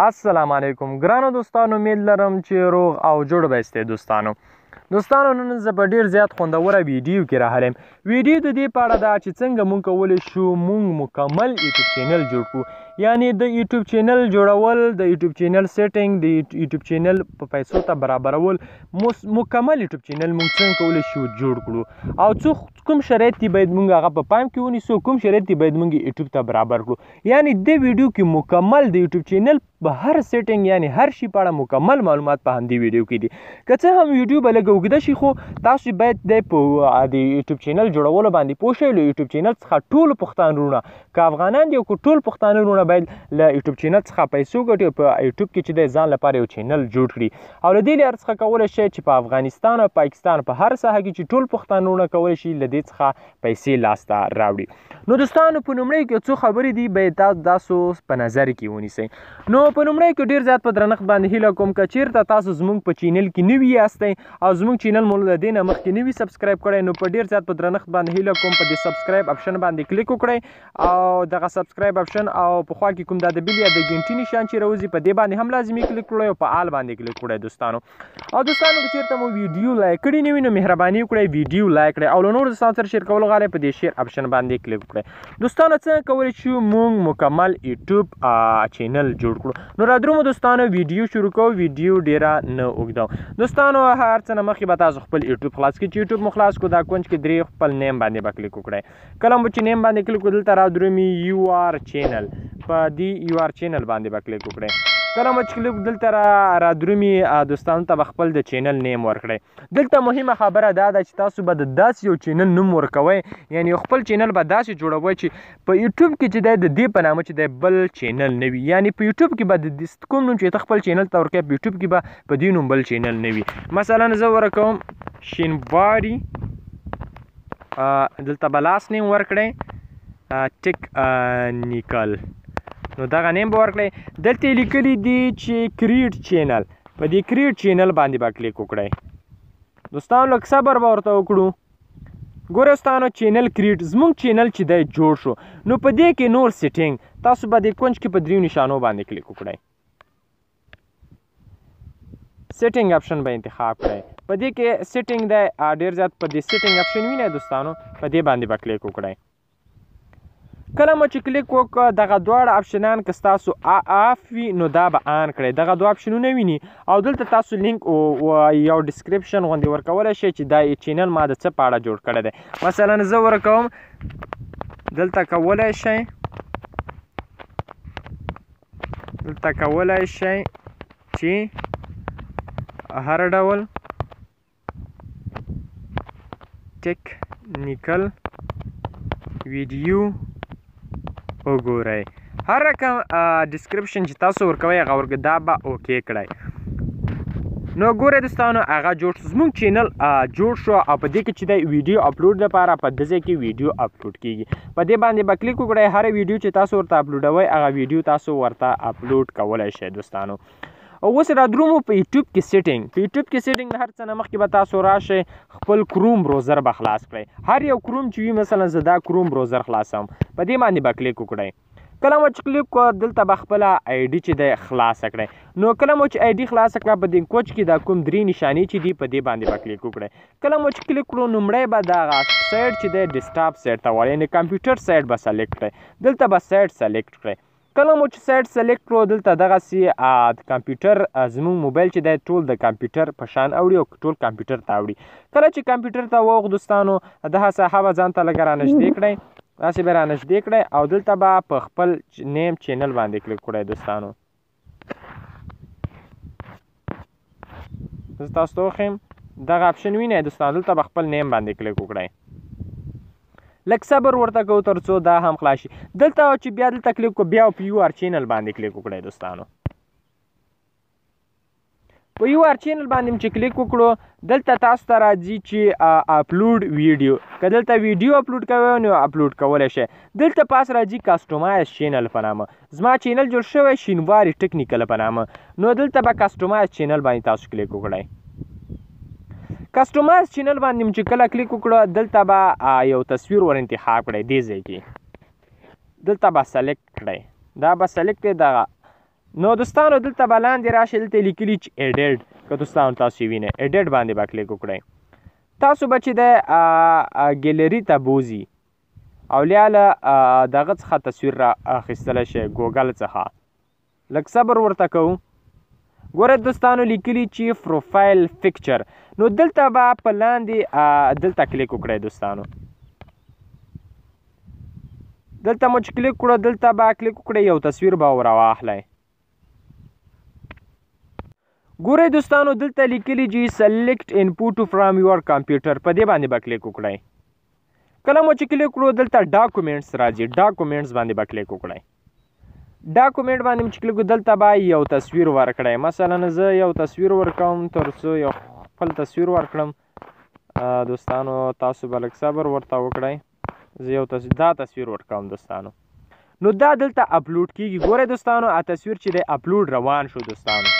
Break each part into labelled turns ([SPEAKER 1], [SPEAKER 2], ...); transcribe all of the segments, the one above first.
[SPEAKER 1] السلام علیکم ګرانو دوستانو، امید لرم چې روغ او جوړ به یاستئ. دوستانو نن زه په ډیر زیات خوندوره ویډیو کې راغلم. ویډیو د دې په اړه ده چې څنګه مونږ کولی شو مونږ مکمل یوټیوب چینل جوړ کړو. یعنی د یوټیوب چینل جوړول، د یوټیوب چینل سیټینګ، د یوټیوب چینل په پیسو ته برابرول، مکمل یوټیوب چینل مونږ څنګه کولی شو جوړ کړو او کوم شرایط دي باید مونږ هغه په پام کې ونیسو، کوم شرایط دي باید مونږ یوټیوب ته برابر کړو. یعنی د ویډیو کې مکمل د یوټیوب چینل په هر سیټینګ یعنی هر شي په اړه مکمل معلومات په همدې ویډیو کې دي. که څه هم ویډیو به لږ اوږده شي، خو تاسو باید د یوټیوب چینل جوړولو باندې پوه شئ. له یوټیوب چینل څخه ټول پښتانه وروڼه، که افغانان دي او که ټول پښتانه وروڼه، باید له یوټیوب چینل څخه پیسو ګټي او په یوټیوب کې چې د ځان لپاره یو چینل جوړ کړي. او له دې لارې څخه کولی شئ چې په افغانستان او پاکستان په هر ساحه کې چې ټول پښتانه وروڼه کولی شي له دې څخه پیسې لاسته راوړي. نو دوستانو، په لومړي کې څو خبرې دي باید تاسو په نظر کې ونیسئ. نو په لومړي کې ډېر زیات په درنښت باندې هیله کوم که چیرته تاسو زموږ په چینل کې نوي یاستئ او زموږ چینل مو له دې نه مخکې نوي سبسکرایب کړی، نو په ډېر زیات په درنښت باندې هیله کوم په دې سبسکرایب اپشن باندې کلیک وکړئ او دغه سبسکرایب اپشن او په خوا کې کوم د بیل یا د ګنټي نشان چې راوځي په دې باندې هم لازمي کلیک کړئ او په آل باندې کلیک کړئ دوستانو. او دوستانو، که چیرته مو ویډیو لایک کړی نه وي نو مهرباني وکړئ ویډیو لایک کړئ او له نورو دوستانو سره شیر کول غواړئ په دې شیر اپشن باندې کلیک وکړئ. دوستانو، څنګه کولی شو مونږ مکمل یوټیوب چینل جوړ کړو؟ نو رادرومو دوستانو، ویډیو شروع کوو. ویډیو ډیره نه اوږده. دوستانو، هر څه نه مخکې به تاسو خپل یوټیوب خلاص کړئ. چې یوټیوب مو خلاص کړو، دا کونج کې درې خپل نیم باندې به کلیک وکړئ. کله مو چې نیم باندې کلیک وکړو، دلته رادرومي یو آر چینل، په دې یو آر چینل باندې به کلیک وکړئ. کله مو چې کلیک دلته رادرومي دوستانو ته به خپل د چینل نیم ورکړئ. دلته مهمه خبره دا ده چې تاسو به د داسې یو چینل نوم ورکوئ، یعنی خپل چینل به داسې جوړوئ چې په یوټیوب کې چې د دې په نامه چې د بل چینل نه وي. یعنی په یوټیوب کې به د کوم نوم چې ته خپل چینل ته ورکوې، په یوټیوب کې به په دې نوم بل چینل نه وي. مثلا زه ورکوم شینواري، دلته به لاس نیم ورکړئ ټیکنیکل، نو دغه نیم به ورکړئ. دلته یې لیکلی دي چې کریټ چینل، په دې کریټ چینل باندې به کلیک وکړئ. دوستانو، لږ صبر به ورته وکړو. ګوره دوستانو، چینل کریټ زموږ چینل چې دی جوړ شو. نو په دې کې نور سیټینګ تاسو به د کونج کې په دریو نشانو باندې کلیک وکړئ. سیټینګ اپشن به انتخاب کړئ. په دې کې سیټینګ دی، ډېر زیات په دې سیټینګ اپشن وینئ دوستانو، په دې باندې به کلیک وکړئ. کله مو چې کلیک وکړه، دغه دواړه اپشنان که ستاسو آف وي نو دا به آن کړئ. دغه دوه اپشنونه ویني او دلته تاسو لینک یو ډسکریپشن غوندې ورکولی شئ چې دا چینل ما د څه په اړه جوړ کړی دی. مثلا زه ورکوم، دلته کولی شئ چې هر ډول ټیکنیکل ویډیو وګورئ. هر رقم ډسکریپشن چې تاسو ورکوئ هغه ورکړئ، دا به اوکې کړئ. نو ګورئ دوستانو، هغه جوړ شو، زموږ چینل جوړ شو او په دې کې چې د ویډیو اپلوډ لپاره په دې ځای کې ویډیو اپلوډ کیږي. په دې باندې به کلیک وکړئ. هر ویډیو چې تاسو ورته اپلوډوئ هغه ویډیو تاسو ورته اپلوډ کولی شئ دوستانو. اوس رادرومو په یوټیوب کې سیټینګ، په یوټیوب کې سیټینګ هر څه نه مخکې به تاسو راشئ، خپل کروم بروزر به خلاص کړئ. هر یو کروم چې وي، مثلا زه دا کروم بروزر خلاصوم، په دې باندې به کلیک وکړئ. کله مو چې کلیک کړه، دلته به خپله آی ډي چې دی خلاصه کړئ. نو کله مو چې آی ډي خلاصه کړه، په دې کوچ کې دا کوم درې نشانې چې دي په دې باندې به کلیک وکړئ. کله مو چې کلیک کړو، لومړی به دغه سایډ چې دی ډیسکټاپ سایډ ته وایي، یعنې کمپیوټر سایډ به سلیکټ کړئ. دلته به سایډ سلیکټ کړئ. کله مو چې سایډ سلیکټ کړو، دلته دغسې د کمپیوټر زموږ موبایل چې دی ټول د کمپیوټر په شان اوړي او ټول کمپیوټر ته اوړي. کله چې کمپیوټر ته واوښت دوستانو، دغه ساحه به ځان ته لږه رانږدې کړئ، داسې به رانږدې کړئ او دلته به په خپل نیم چینل باندې کلیک کړئ. دوستانو، زه تاسو ته وښیم، دغه اپشن وینئ دوستانو، دلته به خپل نیم باندې کلیک وکړئ. لږ صبر ورته کوو تر څو دا هم خلاص شي. دلته چې بیا دلته کلیک کړو، بیا په یو آر چینل باندې کلیک وکړئ. دوستانو، په یو آر چینل باندې چې کلیک وکړو، دلته تاسو ته راځي چې اپلوډ ویډیو. که دلته ویډیو اپلوډ کوئ نو اپلوډ کولی شئ. دلته پاس راځي کسټمایز چینل په نامه. زما چینل جوړ شوی شینواري ټیکنیکل په نامه. نو دلته به کسټمایز چینل باندې تاسو کلیک وکړئ. کسټمایز چینل باندې چې کله کلیک وکړو، دلته به یو تصویر ور انتخاب کړئ. دې ځای کې دلته به سلیکټ کړئ، دا به سلیکټ دی. دغه نو دوستانو دلته به لاندې راشئ، دلته لیکلي چې ایډیټ، که دوستانو تاسو وینئ ایډیټ باندې به کلیک وکړئ. تاسو به چې د ګیلري ته بوځي او یا له دغه څخه تصویر را اخیستلی شئ ګوګل څخه. لږ صبر ورته کوو. ګورئ دوستانو لیکلي چې پروفایل پکچر، نو دلته به په لاندې دلته کلیک وکړئ دوستانو. دلته مو چې کلیک کړو دلته به کلیک وکړئ، یو تصویر به ور واخلئ. ګورئ دوستانو دلته لیکلي چې سلیکټ انپوټ فرام یور کمپیوټر، په دې باندې به کلیک وکړئ. کله مو چې کلیک کړو دلته ډاکومنټس راځي، ډاکومنټس باندې به کلیک وکړئ. ډاکومنټ باندې مو چې کلیک وکړو دلته به یو تصویر ورکړئ. مثلا زه یو تصویر ورکوم تر څو یو خپل تصویر ورکړم. دوستانو تاسو به لږ صبر ورته وکړئ. زه یو دا تصویر ورکوم دوستانو. نو دا دلته اپلوډ کیږي. ګورئ دوستانو تصویر چې دی اپلوډ روان شو دوستانو.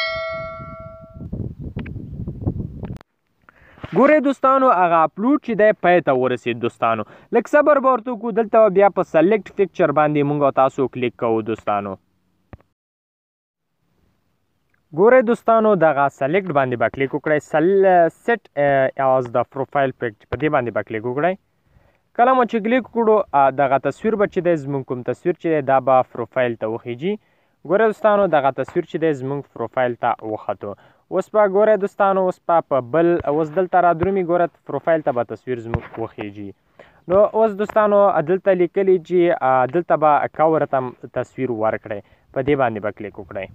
[SPEAKER 1] ګورئ دوستانو هغه اپلوډ چې دی پای ته ورسید دوستانو. لږ صبر به ورته وکړو. دلته بیا په سلیکټ پکچر باندې موږ او تاسو کلیک کوو دوستانو. ګورئ دوستانو دغه سلیکټ باندې به کلیک وکړئ. سیټ از د پروفایل پکچر، په دې باندې به کلیک وکړئ. کله مو چې کلیک کړو دغه تصویر به چې دی زموږ کوم تصویر چې دی دا به پروفایل ته وخیږي. ګورئ دوستانو دغه تصویر چې دی زموږ پروفایل ته وختو. اوس به ګورئ دوستانو اوس په بل اوس دلته را درومي. ګورئ پروفایل ته به تصویر زموږ وخیږي. نو اوس دوستانو دلته لیکلي چې دلته به کور ته تصویر ورکړئ، په دې باندې به کلیک وکړئ.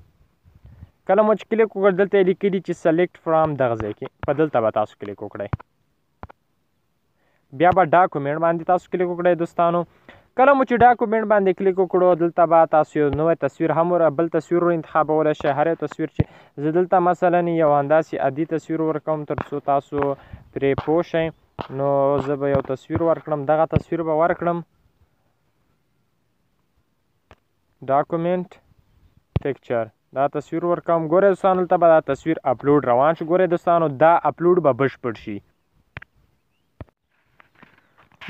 [SPEAKER 1] کله مو چې کلیک وکړ دلته لیکلي چې سلیکټ فرام دغه ځای کې، په دلته به تاسو کلیک وکړئ. بیا به ډاکومنټ باندې تاسو کلیک وکړئ دوستانو. کله مو چې ډاکومنټ باندې کلیک وکړو دلته به تاسو یو نوی تصویر هم بل تصویر انتخابولی شئ. هر یو تصویر چې زه دلته مثلا یو همداسې عادي تصویر ورکوم تر څو تاسو پرې پوه شئ. نو زه به یو تصویر ورکړم، دغه تصویر به ورکړم. ډاکومنټ پکچر، دا تصویر ورکوم. ګورئ دوستانو دلته به دا تصویر اپلوډ روان شو. ګورئ دوستانو دا اپلوډ به بشپړ شي.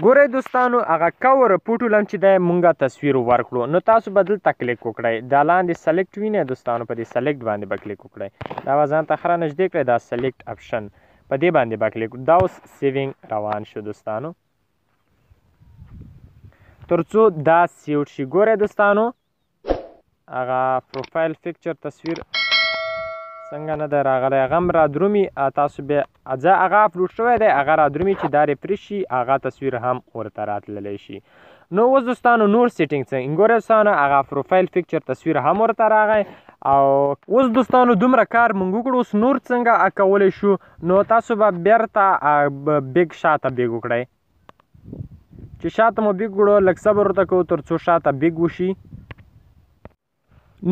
[SPEAKER 1] ګورئ دوستانو هغه کور پوټو لم چې دی مونږه تصویر ورکړو. نو تاسو به دلته کلیک وکړئ. دا لاندې سلیکټ وینئ دوستانو، په دې سلیکټ باندې به کلیک وکړئ. دا به ځان ته خره نږدې کړئ، دا سلیکټ اپشن، په دې باندې به کلیک. دا اوس سیوینګ روان شو دوستانو تر څو دا سیوټ شي. ګورئ دوستانو هغه پروفایل پکچر تصویر څنګه نه دی راغلی، هغه هم را درومي. تاسو بیا هغه اپلوډ شوی دی، هغه را درومي چې دا ریفریش شي هغه تصویر هم ورته راتللی شي. نو اوس دوستانو نور سیټینګ څنګه ګورئ دوستانو هغه پروفایل پکچر تصویر هم ورته راغی. او اوس دوستانو دومره کار موږ وکړو. اوس نور څنګه کولی شو؟ نو تاسو به بیرته بیګ شاته بیګ وکړئ. چې شاته مو بیګ وکړو لږ صبر ورته کوو تر څو شاته بیګ وشي.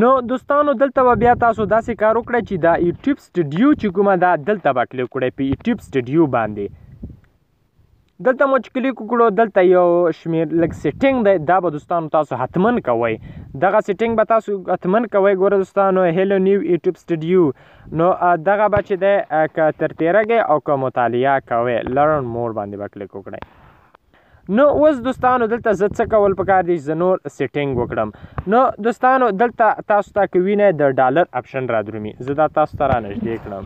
[SPEAKER 1] نو دوستانو دلته به بیا تاسو داسې کار وکړئ چې دا یوټیوب سټوډیو چې کومه ده دلته به کلیک وکړئ په یوټیوب سټوډیو باندې. دلته مو چې کلیک وکړو دلته یو شمېر لږ سیټینګ دی، دا به دوستانو تاسو حتمن کوئ. دغه سیټینګ به تاسو حتمن کوئ. ګوره دوستانو هیلو نیو یوټیوب سټوډیو، نو دغه به چې دی که تر تیرهږئ او که مطالعه کوئ لرن مور باندې به کلیک وکړئ. نو اوس دوستانو دلته زه څه کول پکار دي چې زه نور سیټینګ وکړم. نو دوستانو دلته تاسو ته که وینئ د ډالر اپشن را درومي. زه دا تاسو ته را نږدې کړم.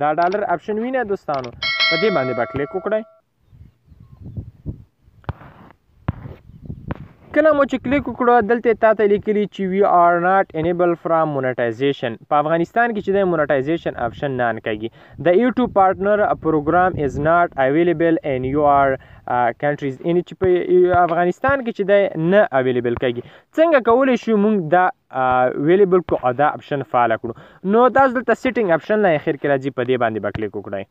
[SPEAKER 1] دا ډالر اپشن وینئ دوستانو، په دې باندې به کلیک وکړئ. کله مو چې کلیک وکړو دلته تا ته لیکلي چې وی آر ناٹ انیبل فرام مونټایزیشن. په افغانستان کې چې د مونټایزیشن اپشن نه کېږي. د یوټیوب پارټنر پروګرام از ناٹ اویلیبل ان یو آر کنټریز. یعنې چې په افغانستان کې چې دی نه اویلیبل کېږي. څنګه کولی شو موږ دا اویلیبل کړو او دا اپشن فعاله کړو؟ نو تاسو دلته سیټینګ اپشن نه اخر کې راځي، په دې باندې به کلیک وکړئ.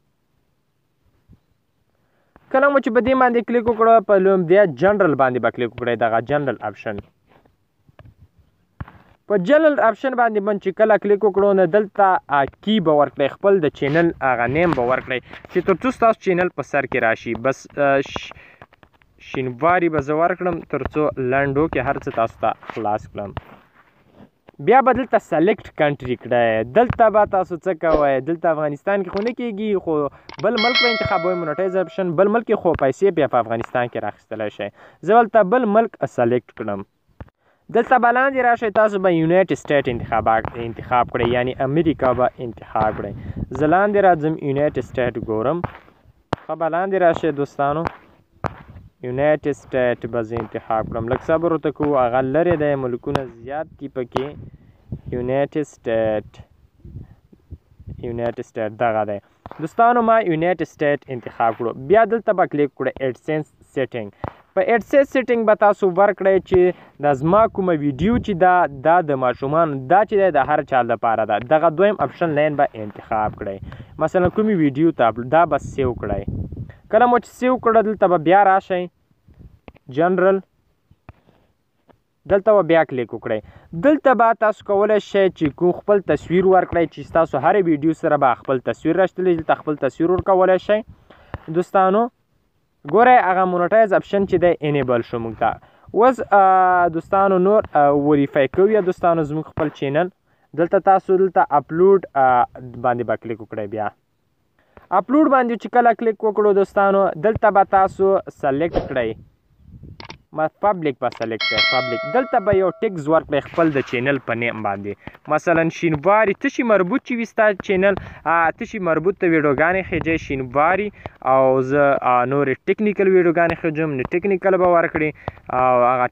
[SPEAKER 1] کله مو چې په دې باندې کلیک وکړو په لومړی جنرال باندې به کلیک وکړئ. دغه جنرال اپشن، په جنرال اپشن باندې من چې کله کلیک وکړو نو دلته کی به ورکړئ، خپل د چینل هغه نیم به ورکړئ چې تر څو ستاسو چینل په سر کې راشي. بس شینواري به زه ورکړم تر څو لنډو کې هر څه تاسو ته خلاص کړم. بیا به دلته سلیکټ کنټري کړئ. دلته به تاسو څه کوئ؟ دلته افغانستان کې خو نه کېږي، خو بل ملک به انتخابوئ مونټایز اپشن، بل ملک کې خو پیسې بیا په افغانستان کې راخیستلی شئ. زه دلته بل ملک سلیکټ کړم. دلته به لاندې راشئ تاسو به یونایټډ سټیټ انتخاب کړئ یعنی امریکا به انتخاب کړئ. زه لاندې راځم یونایټډ سټیټ ګورم ښه به لاندې راشئ دوستانو یونایټډ سټیټ به زه انتخاب کړم. لږ صبر ورته کوو هغه لرې دی ملکونه زیات دي پکې. یونایټډ سټیټ دغه دی دوستانو ما یونایټډ سټیټ انتخاب کړو. بیا دلته به کلیک کړئ ایډسنس سیټینګ. په ایډسنس سیټینګ به تاسو ورکړئ چې دا زما کومه ویډیو چې دا د ماشومانو دا چې دی د هر چا لپاره ده. دغه دویم اپشن لاین به انتخاب کړئ. مثلا کومې ویډیو ته دا به سیو کړئ. کله مو چې سیو کړه دلته به بیا راشئ جنرال دلته به بیا کلیک وکړئ. دلته به تاسو کولی شئ چې کوم خپل تصویر ورکړئ چې ستاسو هرې ویډیو سره به خپل تصویر راشتلی دلته خپل تصویر ورکولی شئ. دوستانو ګورئ هغه مونټایز اپشن چې دی انیبل شو موږ ته. اوس دوستانو نور وریفای کوو یا دوستانو زموږ خپل چینل دلته تاسو دلته اپلوډ باندې به کلیک وکړئ. بیا اپلوډ باندې چې کله کلیک وکړو دوستانو دلته به تاسو سلیکټ کړئ پبلیک به سلیکټ کړئ پبلیک. دلته به یو ټیکس ورکړئ خپل د چینل په نیم باندې مثلا شینواري ته چې مربوط چې وي ستا چینل ته چې مربوط ته ویډیوګانې خېجئ شینواري او زه نورې ټیکنیکل ویډیوګانې خېجم نو ټیکنیکل به ورکړي او هغه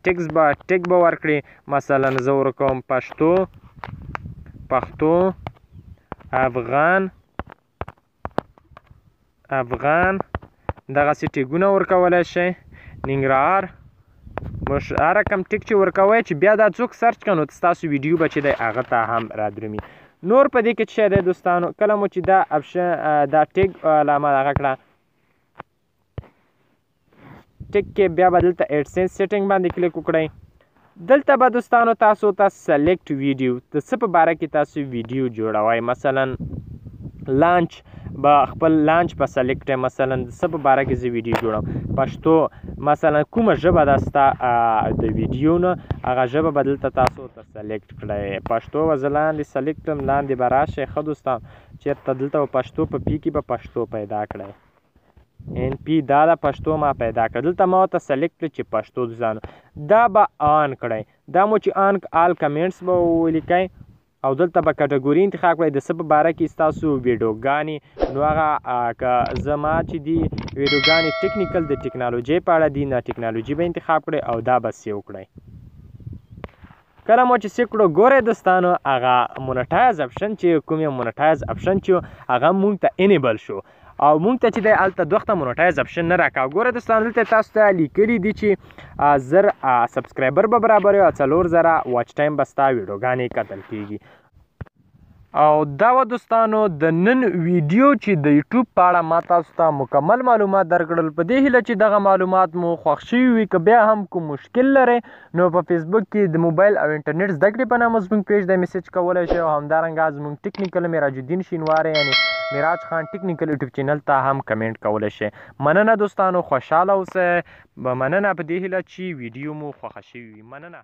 [SPEAKER 1] ټیک به ورکړي مثلا زه ورکوم پښتو افغان دغسې ټیګونه ورکولی شئ. ننګرهار هر رقم ټیک چې ورکوئ چې بیا دا څوک سرچ کړه نو ستاسو ویډیو به چې دی هغه ته هم رادرومي. نور په دې کې څه شی دی دوستانو کله مو چې دا اپشن دا ټیک علامه هغه کړه ټیک کې بیا به دلته ایډسنس سیټینګ باندې کلیک وکړئ. دلته به دوستانو تاسو ته سلیکټ ویډیو د څه په باره کې تاسو ویډیو جوړوئ مثلا لانچ به خپل لانچ به سلیکټ کړئ مثلا د څه په باره کې زه ویډیو جوړوم پښتو مثلا کومه ژبه ده ستا د ویډیو نه هغه ژبه به دلته تاسو ته سلیکټ کړئ. پښتو به زه لاندې سلیکټ کړم لاندې به راشئ ښه دوستان چېرته دلته به پښتو په پی کې به پښتو پیدا کړئ ان پی دا د پښتو ما پیدا کړ. دلته ما ورته سلیکټ کړئ چې پښتو دوستانو دا به آن کړئ. دا مو چې آن آل کمنټس به ولیکئ او دلته به کټګوري انتخاب کړئ د څه په باره کې ستاسو ویډیوګانې نو هغه که زما چې دي ویډیوګانې ټیکنیکل د ټیکنالوژۍ په اړه دي نه ټیکنالوژي به انتخاب کړئ او دا به سیو کړئ. کله مو چې سیو کړو ګورئ دوستانو هغه مونټایز اپشن چې کوم یو مونټایز اپشن چې هغه مونږ ته انیبل شو او مونږ ته چې دی هلته دوه وخته مونټایز اپشن نه راکوه. ګوره دوستانو دلته تاسو ته لیکلي دي چې 1000 سبسکرایبر به برابر وي او 4000 واچ ټایم به ستا ویډیوګانې کتل کېږي. او دا و دوستانو د نن ویډیو چې د یوټیوب په اړه ما تاسو ته مکمل معلومات درکړل. په دې هیله چې دغه معلومات مو خوښ شوي وي. که بیا هم کوم مشکل لرئ نو په فیسبوک کې د موبایل او انټرنیټ زده کړې په نامه زموږ پیج دی میسج کولی شئ او همدارنګه زموږ ټیکنیکل میراج الدین شینواری یعنی میراج خان ټیکنیکل یوټیوب چینل ته هم کمنټ کولی شئ. مننه دوستانو خوشحاله اوسئ. مننه په دې هیله چې ویډیو مو خوښه شوي وي. مننه.